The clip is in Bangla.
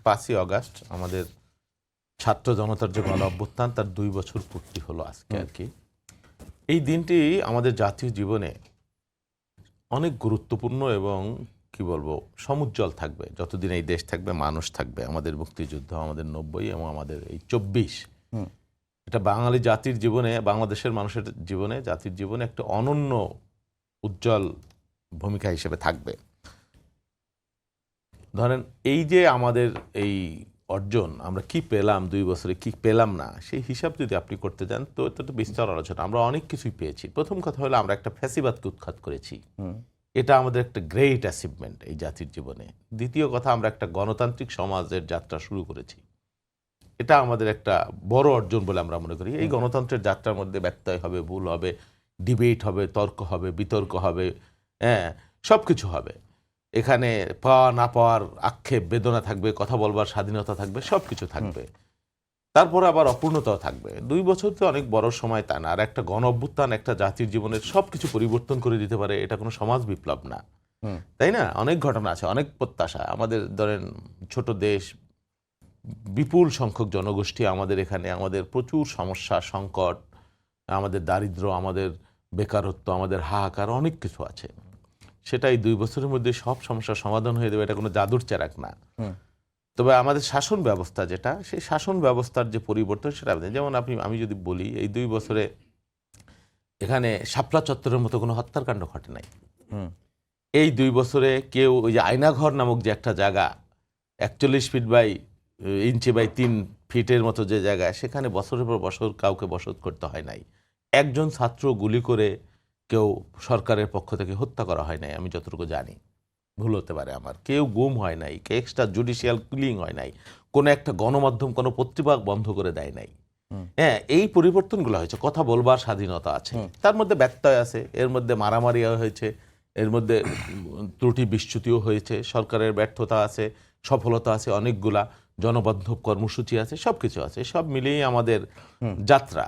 5ই আগস্ট আমাদের ছাত্র জনতার যে গণ অভ্যুত্থান তার 2 বছর পূর্তি হলো আজকে আর কি। এই দিনটি আমাদের জাতীয় জীবনে অনেক গুরুত্বপূর্ণ এবং কি বলবো সমুজ্জ্বল থাকবে যতদিন এই দেশ থাকবে, মানুষ থাকবে। আমাদের মুক্তিযুদ্ধ, আমাদের 90 এবং আমাদের এই 24, এটা বাঙালি জাতির জীবনে, বাংলাদেশের মানুষের জীবনে, জাতির জীবনে একটা অনন্য উজ্জ্বল ভূমিকা হিসেবে থাকবে। ধরেন এই যে আমাদের এই অর্জন, আমরা কি পেলাম 2 বছরে, কি পেলাম না, সেই হিসাব যদি আপনি করতে যান তো এটা তো বিস্তর আলোচনা। আমরা অনেক কিছুই পেয়েছি। প্রথম কথা হলো আমরা একটা ফ্যাসিবাদকে উৎখাত করেছি, এটা আমাদের একটা গ্রেট অ্যাচিভমেন্ট এই জাতির জীবনে। দ্বিতীয় কথা, আমরা একটা গণতান্ত্রিক সমাজের যাত্রা শুরু করেছি, এটা আমাদের একটা বড় অর্জন বলে আমরা মনে করি। এই গণতন্ত্রের যাত্রার মধ্যে ব্যত্যয় হবে, ভুল হবে, ডিবেট হবে, তর্ক হবে, বিতর্ক হবে, হ্যাঁ, সব কিছু হবে। এখানে পাওয়া না পাওয়ার আক্ষেপ বেদনা থাকবে, কথা বলবার স্বাধীনতা থাকবে, সব কিছু থাকবে। তারপরে আবার অপূর্ণতাও থাকবে। 2 বছর তো অনেক বড় সময়, তা না। আর একটা গণ অভ্যুত্থান একটা জাতির জীবনের সব কিছু পরিবর্তন করে দিতে পারে, এটা কোনো সমাজ বিপ্লব না, তাই না? অনেক ঘটনা আছে, অনেক প্রত্যাশা। আমাদের ধরেন ছোট দেশ, বিপুল সংখ্যক জনগোষ্ঠী আমাদের এখানে, আমাদের প্রচুর সমস্যা, সংকট, আমাদের দারিদ্র্য, আমাদের বেকারত্ব, আমাদের হাহাকার, অনেক কিছু আছে। সেটাই 2 বছরের মধ্যে সব সমস্যার সমাধান হয়ে দেবে, এটা কোনো জাদুর চেরাক না। তবে আমাদের শাসন ব্যবস্থা যেটা, সেই শাসন ব্যবস্থার যে পরিবর্তন, সেটা যেমন আমি যদি বলি, এই 2 বছরে এখানে শাপলা চত্বরের মতো কোনো হত্যাকাণ্ড ঘটে নাই। এই 2 বছরে কেউ ওই যে আয়নাঘর নামক যে একটা জায়গা, 41 ফিট বাই ইঞ্চি বাই 3 ফিটের মতো যে জায়গা, সেখানে বছরের পর বছর কাউকে বসত করতে হয় নাই। একজন ছাত্র গুলি করে কেউ সরকারের পক্ষ থেকে হত্যা করা হয় নাই, আমি যতটুকু জানি। ভুল হতে পারে আমার। কেউ গুম হয় নাই, এক্সট্রা জুডিশিয়াল কিলিং হয় নাই, কোনো একটা গণমাধ্যম কোনো পত্রিকা বন্ধ করে দেয় নাই। হ্যাঁ, এই পরিবর্তনগুলো হয়েছে। কথা বলবার স্বাধীনতা আছে, তার মধ্যে ব্যত্যয় আছে, এর মধ্যে মারামারি হয়েছে, এর মধ্যে ত্রুটি বিচ্যুতিও হয়েছে, সরকারের ব্যর্থতা আছে, সফলতা আছে, অনেকগুলা জনবান্ধব কর্মসূচি আছে, সব কিছু আছে। সব মিলিয়ে আমাদের যাত্রা